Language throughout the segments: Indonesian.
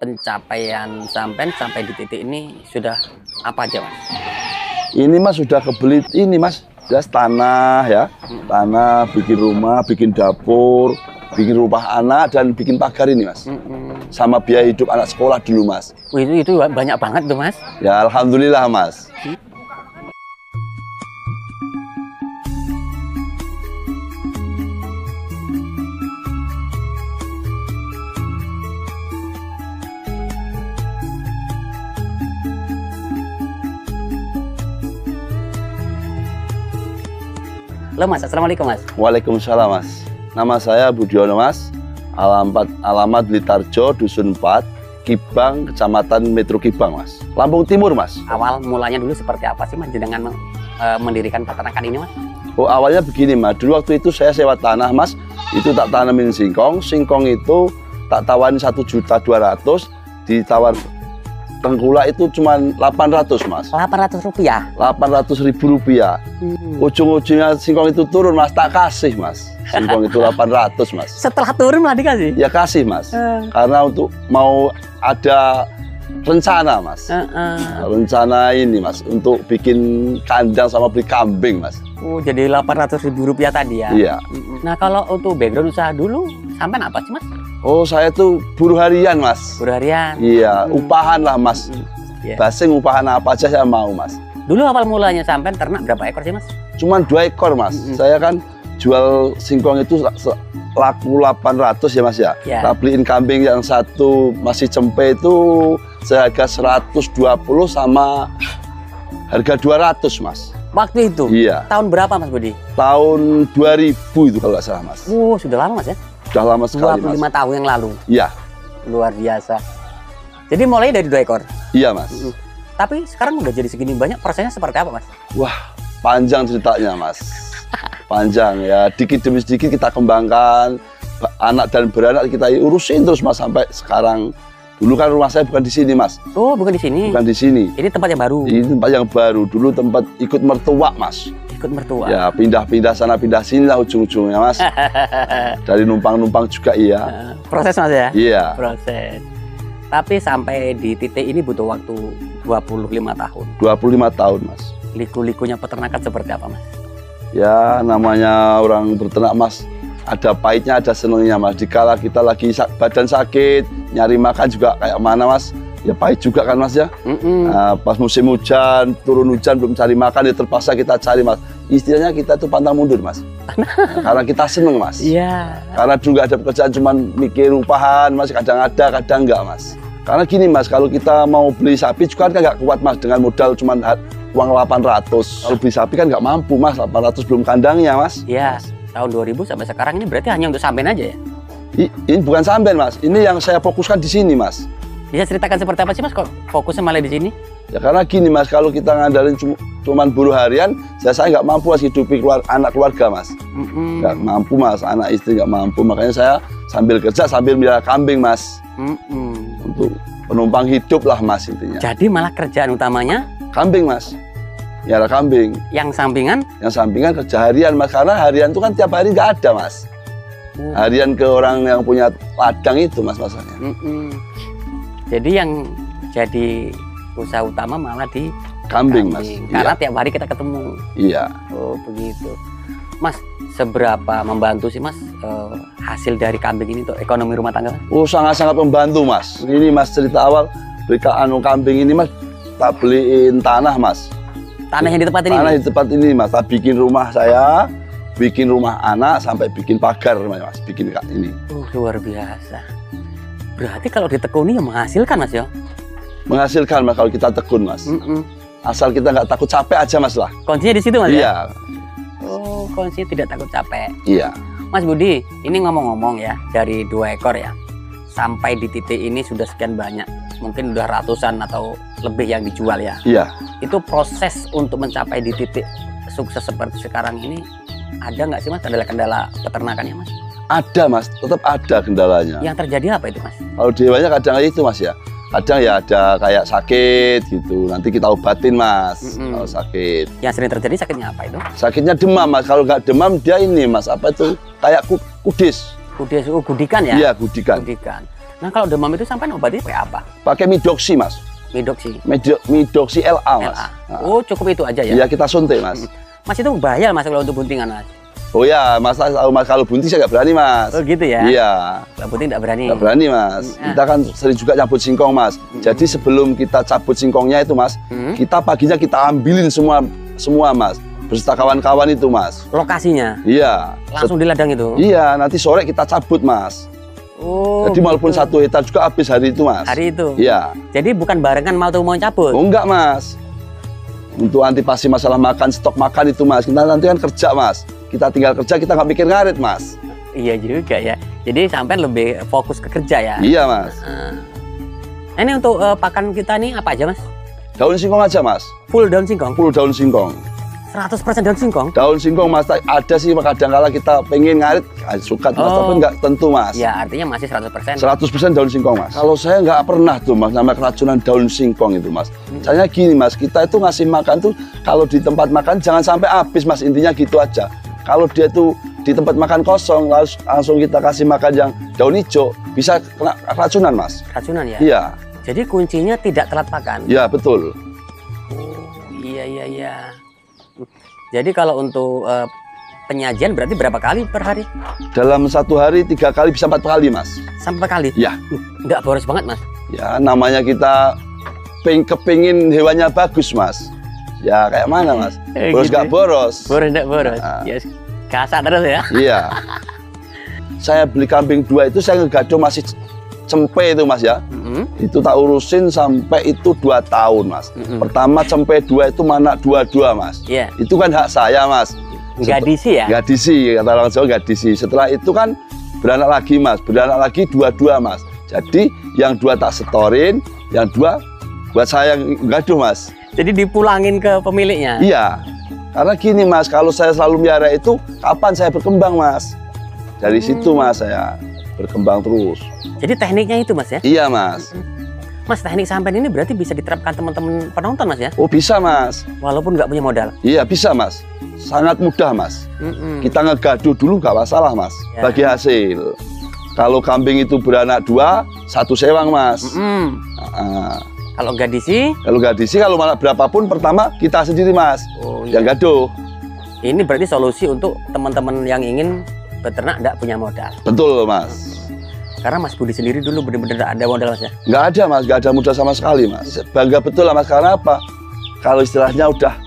pencapaian sampai di titik ini sudah apa aja, Mas? Ini Mas sudah kebeli ini Mas, jelas tanah ya, tanah, bikin rumah, bikin dapur, bikin rumah anak dan bikin pagar ini Mas. Sama biaya hidup anak sekolah dulu Mas. Itu banyak banget tuh Mas. Ya alhamdulillah Mas. Halo Mas, Assalamualaikum Mas. Waalaikumsalam Mas. Nama saya Budiono Mas. Alamat Blitarjo, Dusun 4, Kibang, Kecamatan Metro Kibang Mas. Lampung Timur Mas. Awal mulanya dulu seperti apa sih Mas dengan mendirikan peternakan ini Mas? Oh awalnya begini Mas. Dulu waktu itu saya sewa tanah Mas. Itu tak tanamin singkong. Singkong itu tak tawarin 1.200.000, ditawar tengkulak itu cuma 800 Mas. 800 rupiah? 800.000 rupiah. Ujung-ujungnya singkong itu turun Mas, tak kasih Mas. Singkong itu 800 Mas. Setelah turun malah dikasih? Ya kasih Mas. Karena untuk mau ada rencana Mas. Rencana ini Mas, untuk bikin kandang sama beli kambing Mas. Oh jadi 800.000 rupiah tadi ya? Iya. Nah kalau untuk background usaha dulu, sampai apa sih Mas? Oh saya tuh buruh harian Mas. Buruh harian? Iya, upahan lah Mas. Basing upahan apa aja saya mau Mas. Dulu awal mulanya sampai ternak berapa ekor sih Mas? Cuman 2 ekor Mas. Saya kan jual singkong itu laku 800 ya Mas ya. Tak beliin kambing yang satu masih cempe itu seharga 120 sama harga 200 Mas. Waktu itu? Iya. Tahun berapa Mas Budi? Tahun 2000 itu kalau nggak salah Mas. Sudah lama Mas ya? Sudah lama sekali 25 Mas. tahun yang lalu? Iya. Luar biasa. Jadi mulai dari 2 ekor? Iya Mas. Tapi sekarang udah jadi segini banyak, prosesnya seperti apa Mas? Wah panjang ceritanya Mas. Panjang ya, dikit demi sedikit kita kembangkan. Anak dan beranak kita urusin terus Mas sampai sekarang. Dulu kan rumah saya bukan di sini Mas. Oh bukan di sini? Bukan di sini. Ini tempat yang baru? Ini tempat yang baru. Dulu tempat ikut mertua Mas. Ikut mertua? Ya pindah-pindah sana pindah sini lah ujung-ujungnya Mas. Dari numpang-numpang juga iya. Proses Mas ya? Iya. Proses. Tapi sampai di titik ini butuh waktu 25 tahun. 25 tahun Mas. Liku-likunya peternakan seperti apa Mas? Ya namanya orang berternak Mas, ada pahitnya ada senengnya Mas. Dikala kita lagi badan sakit, nyari makan juga kayak mana Mas, ya pahit juga kan Mas ya. Nah, pas musim hujan, turun hujan belum cari makan ya terpaksa kita cari Mas. Istilahnya kita tuh pantang mundur Mas. Karena kita seneng Mas. Iya. Karena dulu nggak ada pekerjaan, cuman mikir upahan Mas, kadang ada kadang enggak Mas. Karena gini Mas, kalau kita mau beli sapi juga kan nggak kuat Mas, dengan modal cuman uang 800. Kalau beli sapi kan nggak mampu Mas, 800 belum kandangnya Mas. Iya, tahun 2000 sampai sekarang ini berarti hanya untuk samben aja ya? Ini bukan samben Mas, ini yang saya fokuskan di sini Mas. Bisa ceritakan seperti apa sih Mas kok fokusnya malah di sini? Ya karena gini Mas, kalau kita ngandalin cuman buruh harian, saya nggak mampu Mas hidupi anak keluarga Mas. Nggak mampu Mas, anak istri nggak mampu, makanya saya sambil kerja sambil melihara kambing Mas. Untuk penumpang hidup lah Mas intinya. Jadi malah kerjaan utamanya? Kambing Mas, melihara kambing. Yang sampingan? Yang sampingan kerja harian Mas, karena harian itu kan tiap hari nggak ada Mas. Harian ke orang yang punya ladang itu Mas masalahnya. Jadi yang jadi usaha utama malah di kambing Mas. Karena tiap hari kita ketemu. Iya. Oh begitu. Mas, seberapa membantu sih Mas hasil dari kambing ini untuk ekonomi rumah tangga? Oh sangat-sangat membantu Mas. Ini Mas cerita awal beli kambing ini Mas, tak beliin tanah Mas. Tanah yang di tempat ini? Tanah di tempat ini Mas, tak bikin rumah saya, bikin rumah anak, sampai bikin pagar Mas, bikin ini. Luar biasa. Berarti kalau ditekuni ya menghasilkan Mas ya? Menghasilkan Mas kalau kita tekun Mas. Asal kita nggak takut capek aja Mas lah. Kuncinya di situ Mas ya? Oh, kuncinya tidak takut capek. Iya. Mas Budi, ini ngomong-ngomong ya, dari 2 ekor ya, sampai di titik ini sudah sekian banyak, mungkin udah ratusan atau lebih yang dijual ya. Iya. Itu proses untuk mencapai di titik sukses seperti sekarang ini, ada nggak sih Mas kendala-kendala peternakannya Mas? Ada Mas, tetap ada kendalanya. Yang terjadi apa itu Mas? Kalau dewanya kadang itu Mas ya, kadang ya ada kayak sakit gitu, nanti kita obatin Mas. Kalau sakit. Yang sering terjadi sakitnya apa itu? Sakitnya demam Mas, kalau nggak demam dia ini Mas, apa itu, kayak kudis. Kudis, gudikan ya? Iya, gudikan. Nah kalau demam itu sampai obati pakai apa? Pakai Midoxi mas. Midoxi. Midoxi LA mas. LA. Oh cukup itu aja ya? Iya kita suntik mas. Mas itu bahaya mas kalau untuk buntingan mas? Oh ya mas, kalau bunting saya nggak berani mas. Oh gitu ya? Iya. Kalau bunting nggak berani? Nggak berani mas. Kita kan sering juga cabut singkong mas. Jadi sebelum kita cabut singkongnya itu mas, kita paginya kita ambilin semua mas. Beserta kawan-kawan itu mas. Lokasinya? Iya. Langsung di ladang itu? Iya, nanti sore kita cabut mas. Oh, jadi walaupun 1 hektar juga habis hari itu mas. Hari itu? Iya. Jadi bukan barengan mau cabut? Oh enggak mas. Untuk antisipasi masalah makan, stok makan itu mas. Kita nanti kan kerja mas. Kita tinggal kerja, kita nggak mikir ngarit mas. Iya juga ya. Jadi sampai lebih fokus ke kerja ya? Iya mas. Nah, ini untuk pakan kita nih apa aja mas? Daun singkong aja mas. Full daun singkong? Full daun singkong. 100% daun singkong? Daun singkong mas, ada sih kadang-kala kita pengen ngarit, suka mas, tapi nggak tentu mas. Ya artinya masih 100%? 100% daun singkong mas. Kalau saya nggak pernah tuh mas, namanya keracunan daun singkong itu mas. Misalnya gini mas, kita itu ngasih makan tuh, kalau di tempat makan jangan sampai habis mas, intinya gitu aja. Kalau dia tuh di tempat makan kosong, langsung kita kasih makan yang daun hijau, bisa kena keracunan mas. Keracunan ya? Iya. Jadi kuncinya tidak telat makan? Iya betul. Oh iya. Jadi kalau untuk penyajian berarti berapa kali per hari? Dalam 1 hari 3 kali bisa 4 kali mas. Sampai 4 kali? Ya. Nggak boros banget mas? Ya namanya kita kepingin hewannya bagus mas. Ya kayak mana mas? Boros nggak gitu. boros. Boros nggak boros. Ya kasar terus ya? Iya. Saya beli kambing 2 itu saya ngegado masih cempe itu mas ya. Itu tak urusin sampai itu 2 tahun mas. Pertama cempe 2 itu mana 2 mas. Iya. Itu kan hak saya mas. Gadisi ya? Gadisi, kata orang Jawa gadisi. Setelah itu kan beranak lagi mas. Beranak lagi 2 mas. Jadi yang 2 tak setorin, yang 2 buat saya gaduh mas. Jadi dipulangin ke pemiliknya? Iya. Karena gini mas, kalau saya selalu miara itu, kapan saya berkembang mas? Dari situ mas saya berkembang terus. Jadi tekniknya itu mas ya? Iya mas. Mas teknik sampean ini berarti bisa diterapkan teman-teman penonton mas ya? Oh bisa mas. Walaupun nggak punya modal? Iya bisa mas. Sangat mudah mas. Kita ngegaduh dulu nggak masalah mas. Ya. Bagi hasil. Kalau kambing itu beranak 2, 1 sewang mas. Kalau gadisi? Kalau gadisi kalau malah berapapun pertama kita sendiri mas. Oh, iya. Yang gaduh. Ini berarti solusi untuk teman-teman yang ingin beternak nggak punya modal. Betul mas. Karena Mas Budi sendiri dulu benar-benar ada modal mas ya? Nggak ada mas, nggak ada modal sama sekali mas. Bangga betul lah mas, karena apa? Kalau istilahnya udah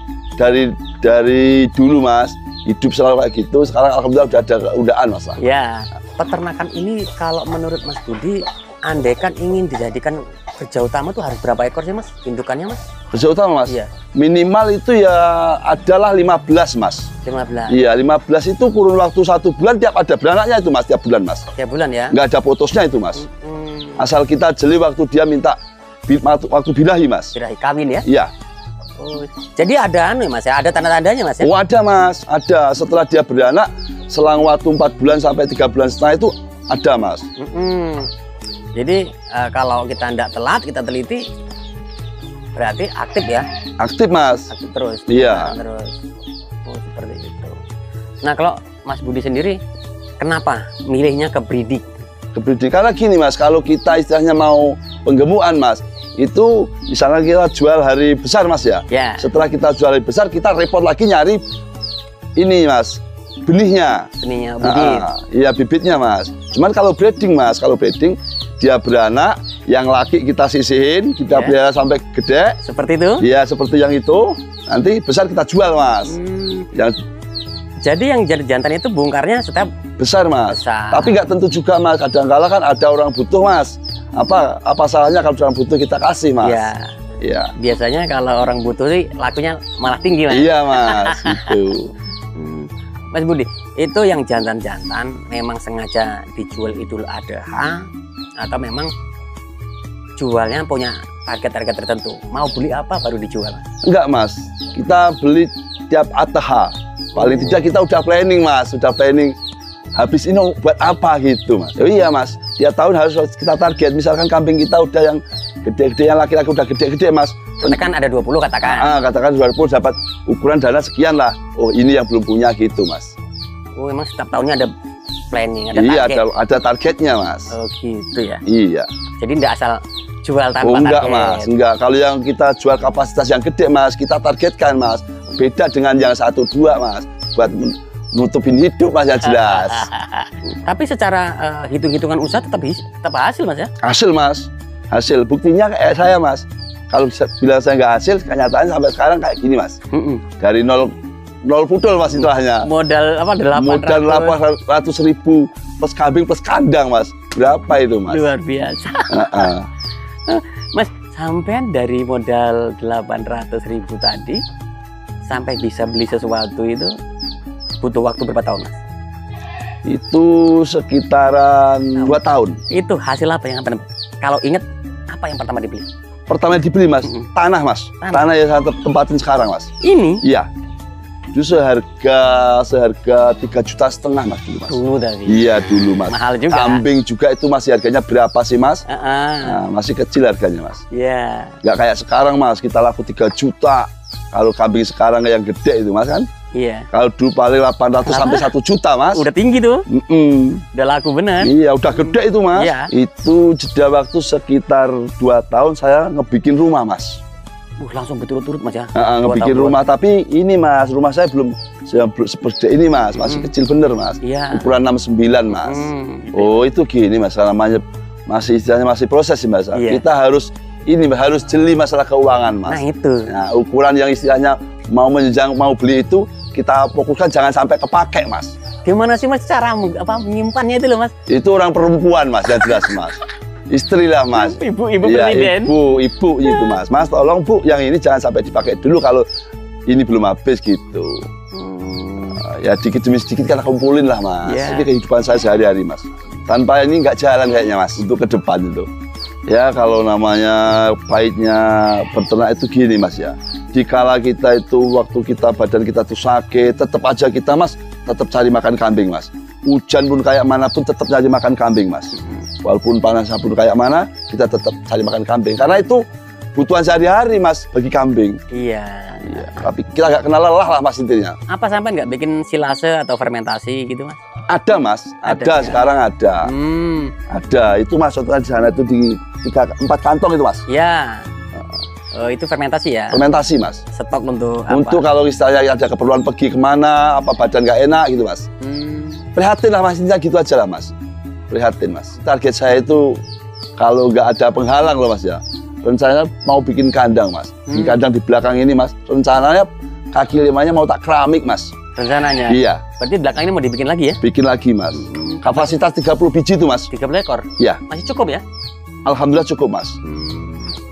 dari dulu mas, hidup selalu kayak gitu. Sekarang alhamdulillah udah ada keudaan mas. Ya, peternakan ini kalau menurut Mas Budi, andaikan ingin dijadikan kerja utama tuh harus berapa ekor sih mas? Indukannya mas? Kerja utama mas? Iya. Minimal itu ya adalah 15 mas. 15? Iya, 15 itu kurun waktu 1 bulan tiap ada beranaknya itu mas, tiap bulan mas. Tiap bulan ya? Nggak ada putusnya itu mas. Asal kita jeli waktu dia minta waktu birahi mas. Birahi kawin ya? Iya. Oh, jadi ada mas ya? Ada tanda-tandanya mas ya? Oh ada mas, ada. Setelah dia beranak, selang waktu 4 bulan sampai 3 bulan setengah itu ada mas. Jadi kalau kita tidak telat, kita teliti, berarti aktif ya? Aktif mas. Aktif terus? Iya. Terus. Oh seperti itu. Nah kalau Mas Budi sendiri, kenapa milihnya ke breeding? Ke breeding, karena gini mas, kalau kita istilahnya mau penggemukan mas, itu misalnya kita jual hari besar mas ya. Ya. Setelah kita jual hari besar, kita repot lagi nyari ini mas, benihnya. Benihnya, bibit. Iya bibitnya mas. Cuman kalau breeding mas, dia beranak, yang laki kita sisihin, kita pelihara sampai gede. Seperti itu? Iya, seperti yang itu. Nanti besar kita jual, mas. Jadi yang jantan itu bongkarnya setiap besar, mas. Besar. Tapi nggak tentu juga, mas. Kadang-kala kan ada orang butuh, mas. Apa salahnya kalau orang butuh kita kasih, mas? Iya. Iya. Biasanya kalau orang butuh sih lakunya malah tinggi, mas. Iya, mas. Gitu. Mas Budi, itu yang jantan-jantan memang sengaja dijual Idul Adha atau memang jualnya punya target-target tertentu? Mau beli apa baru dijual? Enggak mas, kita beli tiap Adha. Paling tidak kita udah planning mas, habis ini buat apa gitu mas. Oh iya mas, tiap tahun harus kita target. Misalkan kambing kita udah yang gede-gede, yang laki-laki udah gede-gede mas. Kan ada 20 katakan. Katakan 20 dapat ukuran dana sekian lah. Oh ini yang belum punya gitu mas. Oh emang setiap tahunnya ada planning, ada Iya, target. ada targetnya mas. Oh gitu ya. Iya. Jadi nggak asal jual tanpa Enggak target. mas, enggak. Kalau yang kita jual kapasitas yang gede mas, kita targetkan mas. Beda dengan yang 1-2 mas, buat nutupin hidup mas yang jelas. Tapi secara hitung-hitungan usaha tetap hasil mas ya? Hasil mas, hasil. Buktinya kayak saya mas. Kalau bilang saya nggak hasil, kenyataannya sampai sekarang kayak gini mas. Dari nol pudol mas istilahnya. Modal apa? 800. Modal 800.000 plus kambing plus kandang mas. Berapa itu mas? Luar biasa. Mas, sampean dari modal 800.000 tadi sampai bisa beli sesuatu itu butuh waktu berapa tahun mas? Itu sekitaran 2 tahun. Itu hasil apa yang kalau inget apa yang pertama dibeli? Pertama dibeli mas, tanah mas. Tanah yang saya tempatin sekarang mas. Ini? Iya. Itu seharga 3,5 juta mas dulu mas. Dulu tadi. Iya dulu mas. Mahal juga. Kambing juga itu masih harganya berapa sih mas? Nah, masih kecil harganya mas. Iya. Nggak kayak sekarang mas, kita laku 3 juta. Kalau kambing sekarang yang gede itu mas kan? Iya. Kalau dulu paling 800 sampai 1 juta mas. Udah tinggi tuh. Udah laku bener. Iya udah gede itu mas. Iya. Itu jeda waktu sekitar 2 tahun saya ngebikin rumah mas. Langsung berturut-turut mas ya. Ngebikin rumah, tapi ini mas, rumah saya belum seperti ini mas, masih kecil bener mas. Iya. Ukuran 69 mas. Oh itu gini mas, namanya masih istilahnya masih proses sih mas. Iya. Kita harus jeli masalah keuangan mas. Nah itu. Nah, ukuran yang istilahnya mau menjenjang mau beli itu kita fokuskan jangan sampai kepake mas. Gimana sih mas cara menyimpannya itu loh mas? Itu orang perempuan mas yang jelas mas. Istri lah mas. Ibu ya, presiden. Ibu gitu mas. Mas tolong bu, yang ini jangan sampai dipakai dulu kalau ini belum habis gitu. Ya dikit demi sedikit kan kumpulin lah mas. Ini kehidupan saya sehari-hari mas. Tanpa ini nggak jalan kayaknya mas untuk ke depan itu. Ya kalau namanya pahitnya beternak itu gini mas ya. Dikala kita itu waktu kita badan kita tuh sakit, tetap aja kita mas tetap cari makan kambing mas. Hujan pun kayak mana pun tetap cari makan kambing mas. Walaupun panas pun kayak mana, kita tetap cari makan kambing. Karena itu kebutuhan sehari-hari mas bagi kambing. Iya. Tapi kita nggak kenal lelah lah mas intinya. Apa sampai nggak bikin silase atau fermentasi gitu mas? Ada mas, ada sekarang ada. Ada, itu mas contohnya di sana itu di 4 kantong itu mas. Ya. Itu fermentasi ya? Fermentasi mas. Stok untuk apa? Untuk kalau istilahnya ada keperluan pergi kemana, apa badan nggak enak gitu mas. Prihatin lah mas, intinya gitu aja lah mas. Prihatin mas. Target saya itu kalau nggak ada penghalang loh mas ya. Rencananya mau bikin kandang mas. Di kandang di belakang ini mas. Rencananya kaki 5-nya mau tak keramik mas. Rencananya? Iya. Berarti belakang ini mau dibikin lagi ya? Bikin lagi mas. Kapasitas 30 biji itu mas. 30 ekor? Iya. Masih cukup ya? Alhamdulillah cukup mas.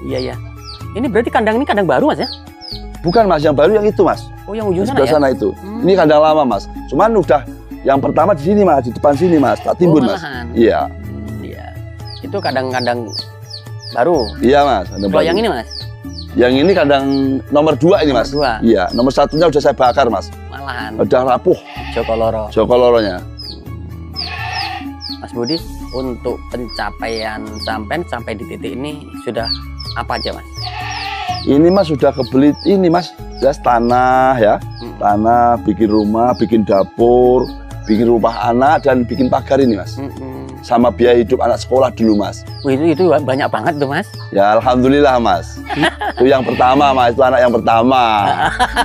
Iya. Ini berarti kandang ini kandang baru mas ya? Bukan mas, yang baru yang itu mas. Oh yang ujung sana ya? Sana itu. Ini kandang lama mas. Cuman udah yang pertama di sini mas, di depan sini mas. Tak timbun mas. Iya. Iya. Itu kandang-kandang baru? Iya mas. Kalau yang ini mas? Yang ini kandang nomor 2 ini mas. Nomor 2? Iya. Nomor 1-nya udah saya bakar mas. Malahan? Udah rapuh. Jokoloronya. Mas Budi, untuk pencapaian sampai di titik ini sudah apa aja mas? Ini mas sudah kebeli ini mas, jelas tanah ya, tanah, bikin rumah, bikin dapur, bikin rumah anak dan bikin pagar ini mas. Sama biaya hidup anak sekolah dulu mas. Itu banyak banget tuh mas. Ya alhamdulillah mas. Itu yang pertama mas, itu anak yang pertama.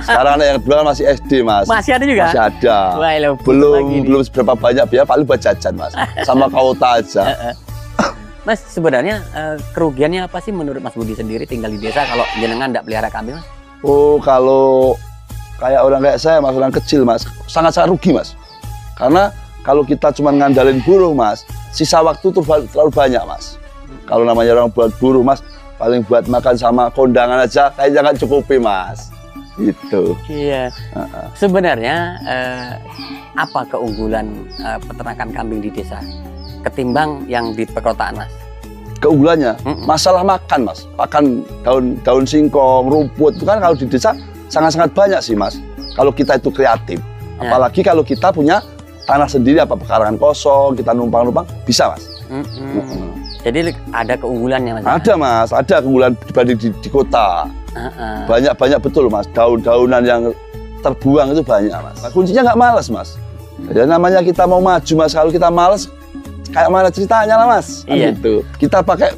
Sekarang anak yang kedua masih SD mas. Masih ada juga? Masih ada. Wah, belum seberapa banyak biaya, paling buat jajan mas. Sama kauta aja. Mas sebenarnya kerugiannya apa sih menurut Mas Budi sendiri tinggal di desa kalau jenengan nggak pelihara kambing mas? Oh kalau kayak orang kayak saya mas, orang kecil mas, sangat-sangat rugi mas. Karena kalau kita cuma ngandalin buruh mas, sisa waktu tuh terlalu banyak mas. Kalau namanya orang buat buruh mas, paling buat makan sama kondangan aja kayaknya nggak cukupi mas. Gitu. Iya. Sebenarnya apa keunggulan peternakan kambing di desa ketimbang yang di perkotaan mas? Keunggulannya masalah makan mas, makan daun singkong, rumput itu kan kalau di desa sangat-sangat banyak sih mas. Kalau kita itu kreatif, apalagi kalau kita punya tanah sendiri apa pekarangan kosong, kita numpang-numpang bisa mas. Jadi ada keunggulannya mas? Ada mas, ada keunggulan dibanding di kota. Banyak betul mas, daun-daunan yang terbuang itu banyak mas. Kuncinya nggak malas mas. Ya namanya kita mau maju mas, kalau kita males kayak mana ceritanya lah mas. Iya. Gitu. Kita pakai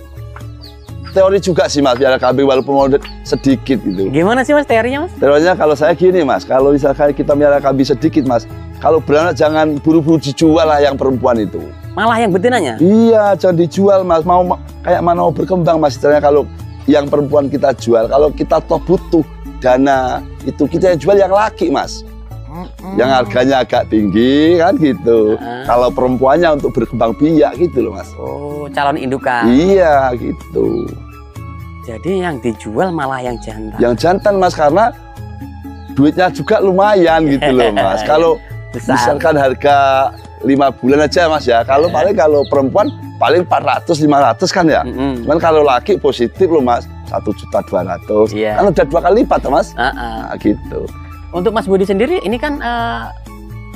teori juga sih mas, biar kambing walaupun mau sedikit gitu. Gimana sih mas teorinya mas? Teorinya kalau saya gini mas, kalau misalkan kita melihara kambing sedikit mas, kalau beranak jangan buru-buru dijual lah yang perempuan itu. Malah yang betinanya? Iya, jangan dijual mas, mau kayak mana mau berkembang mas. Istilahnya kalau yang perempuan kita jual, kalau kita toh butuh dana itu kita yang jual yang laki mas. Yang harganya agak tinggi kan gitu. Kalau perempuannya untuk berkembang biak gitu loh mas. Oh, calon indukan. Iya gitu. Jadi yang dijual malah yang jantan. Yang jantan mas, karena duitnya juga lumayan gitu loh mas. Kalau misalkan harga 5 bulan aja mas ya. Kalau paling kalau perempuan paling 400-500 kan ya. Cuman kalau laki positif loh mas, 1.200.000. Iya. Kan udah 2 kali lipat mas. Nah, gitu. Untuk Mas Budi sendiri ini kan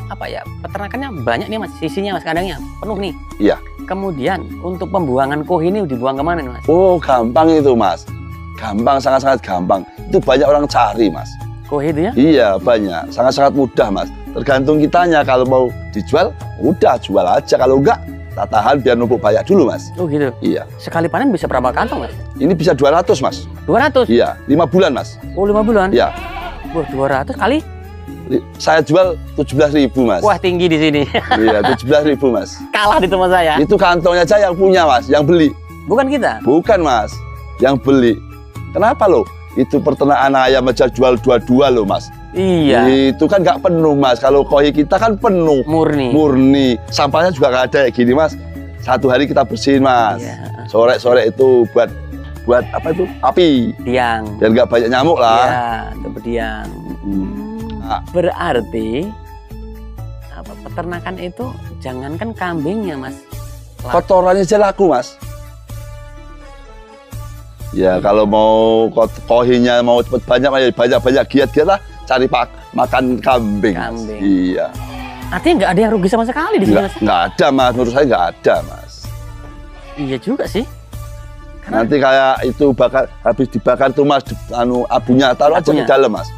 apa ya, peternakannya banyak nih mas, sisinya mas, kandangnya penuh nih. Iya. Kemudian untuk pembuangan koh ini dibuang kemana nih mas? Oh gampang itu mas, gampang, sangat-sangat gampang. Itu banyak orang cari mas. Koh itu ya? Iya banyak, sangat-sangat mudah mas. Tergantung kitanya, kalau mau dijual udah jual aja, kalau enggak kita tahan biar numpuk banyak dulu mas. Oh gitu? Iya. Sekali panen bisa berapa kantong mas? Ini bisa 200 mas. 200? Iya, 5 bulan mas. Oh 5 bulan? Iya. Wah 200 kali? Saya jual 17.000 mas. Wah tinggi di sini. Iya 17.000 mas. Kalah di tempat saya. Itu kantongnya saya yang punya mas, yang beli. Bukan kita? Bukan mas, yang beli. Kenapa loh? Itu peternakan ayam aja jual 22 loh mas. Iya. Itu kan nggak penuh mas. Kalau koi kita kan penuh. Murni. Murni. Sampahnya juga nggak ada kayak gini mas. Satu hari kita bersihin mas. Iya. Sore-sore itu buat apa itu? Api. Tiang. Biar nggak banyak nyamuk lah. Iya, untuk berdiam. Nah. Berarti apa, peternakan itu jangankan kambingnya mas, kotorannya aja laku mas. Ya kalau mau kohinya mau cepet banyak giat-giat lah, cari makan kambing. Kambing. Iya. Artinya nggak ada yang rugi sama sekali di sini mas? Nggak ada mas, menurut saya nggak ada mas. Iya juga sih. Karena nanti kayak itu habis dibakar tuh mas, abunya taruh aja di dalam mas.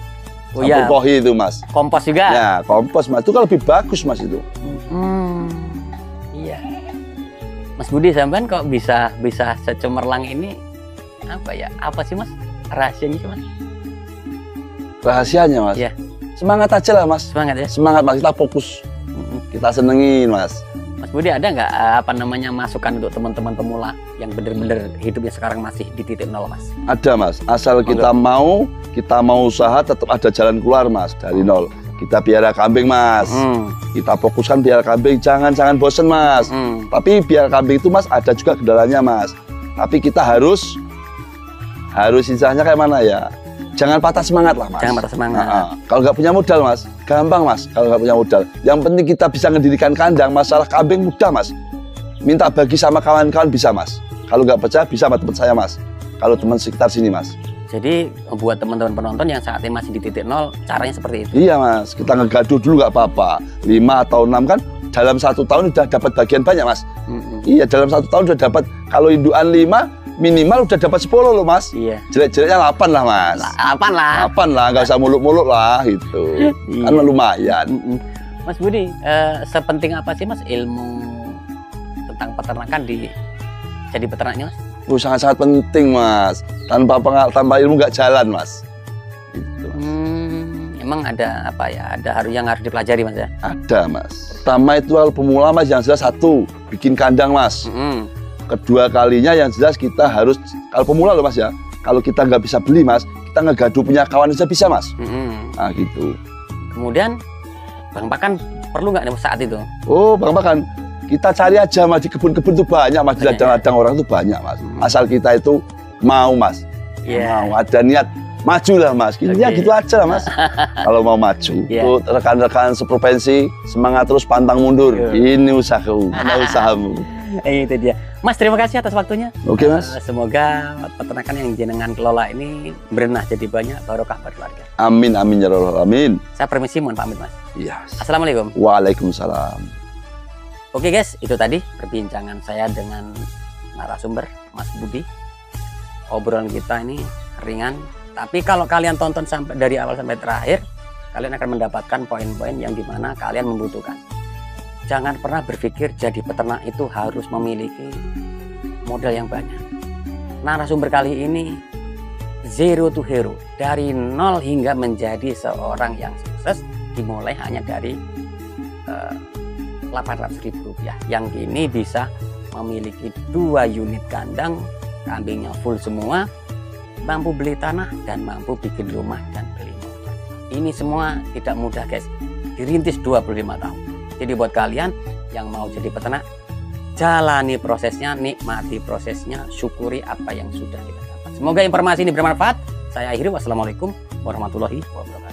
Oh iya. Kohi itu mas. Kompos juga? Ya kompos mas, itu kan lebih bagus mas itu. Iya. Mas Budi sampean kok bisa secemerlang ini, apa ya? Apa sih mas rahasianya sih mas? Rahasianya mas? Iya. Semangat aja lah mas. Semangat ya? Semangat mas, kita fokus. Kita senengin mas. Mas Budi ada nggak apa namanya masukan untuk teman-teman pemula yang bener-bener hidupnya sekarang masih di titik nol mas? Ada mas, asal kita mau usaha, tetap ada jalan keluar mas dari nol. Kita piara kambing mas, kita fokuskan piara kambing, jangan bosen mas. Tapi piara kambing itu mas ada juga kendalanya mas. Tapi kita harus istilahnya kayak mana ya? Jangan patah semangat lah mas. Jangan patah semangat. Kalau nggak punya modal mas, gampang mas. Kalau nggak punya modal, yang penting kita bisa ngedirikan kandang. Masalah kambing mudah mas. Minta bagi sama kawan-kawan bisa mas. Kalau nggak percaya bisa sama teman saya mas. Kalau teman sekitar sini mas. Jadi buat teman-teman penonton yang saat ini masih di titik nol, caranya seperti itu. Iya mas, kita ngegaduh dulu nggak apa-apa. 5 atau 6 kan dalam 1 tahun udah dapat bagian banyak mas. Iya dalam 1 tahun udah dapat. Kalau indukan 5 minimal udah dapat 10 loh mas. Iya. Jelek-jeleknya 8 lah mas. 8 lah. 8 lah, nggak usah muluk-muluk lah gitu. Kan lumayan. Mas Budi, sepenting apa sih mas ilmu tentang peternakan jadi peternaknya mas? Oh, sangat-sangat penting mas. Tanpa ilmu nggak jalan mas. Gitu, mas. Emang ada apa ya? Ada yang harus dipelajari mas ya? Ada mas. Pertama itu kalau pemula mas yang jelas 1 bikin kandang mas. Kedua kalinya yang jelas kita harus, kalau pemula loh mas ya, kalau kita nggak bisa beli mas, kita ngegadu punya kawan aja bisa mas. Nah gitu. Kemudian bang pakan perlu nggak saat itu? Oh bang pakan, kita cari aja mas, di kebun-kebun tuh banyak mas, di ladang-ladang orang tuh banyak mas. Asal kita itu mau mas, mau ada niat maju lah mas. Ya gitu aja lah mas. Kalau mau maju, tuh rekan-rekan seprovinsi semangat terus pantang mundur. Ini usahaku, usahamu. Itu dia. Mas terima kasih atas waktunya. Oke mas. Semoga peternakan yang jenengan kelola ini berenah jadi banyak barokah buat keluarga. Amin amin ya rabbal alamin. Saya permisi mohon pamit mas. Iya. Assalamualaikum. Waalaikumsalam. Oke guys, itu tadi perbincangan saya dengan narasumber Mas Budi. Obrolan kita ini ringan, tapi kalau kalian tonton sampai dari awal sampai terakhir, kalian akan mendapatkan poin-poin yang dimana kalian membutuhkan. jangan pernah berpikir jadi peternak itu harus memiliki modal yang banyak. Narasumber kali ini zero to hero, dari nol hingga menjadi seorang yang sukses dimulai hanya dari 800.000 rupiah, yang kini bisa memiliki 2 unit kandang, kambingnya full semua, mampu beli tanah dan mampu bikin rumah dan beli motor. Ini semua tidak mudah guys, dirintis 25 tahun. Jadi buat kalian yang mau jadi peternak, jalani prosesnya, nikmati prosesnya, syukuri apa yang sudah kita dapat. Semoga informasi ini bermanfaat. Saya akhiri, wassalamualaikum warahmatullahi wabarakatuh.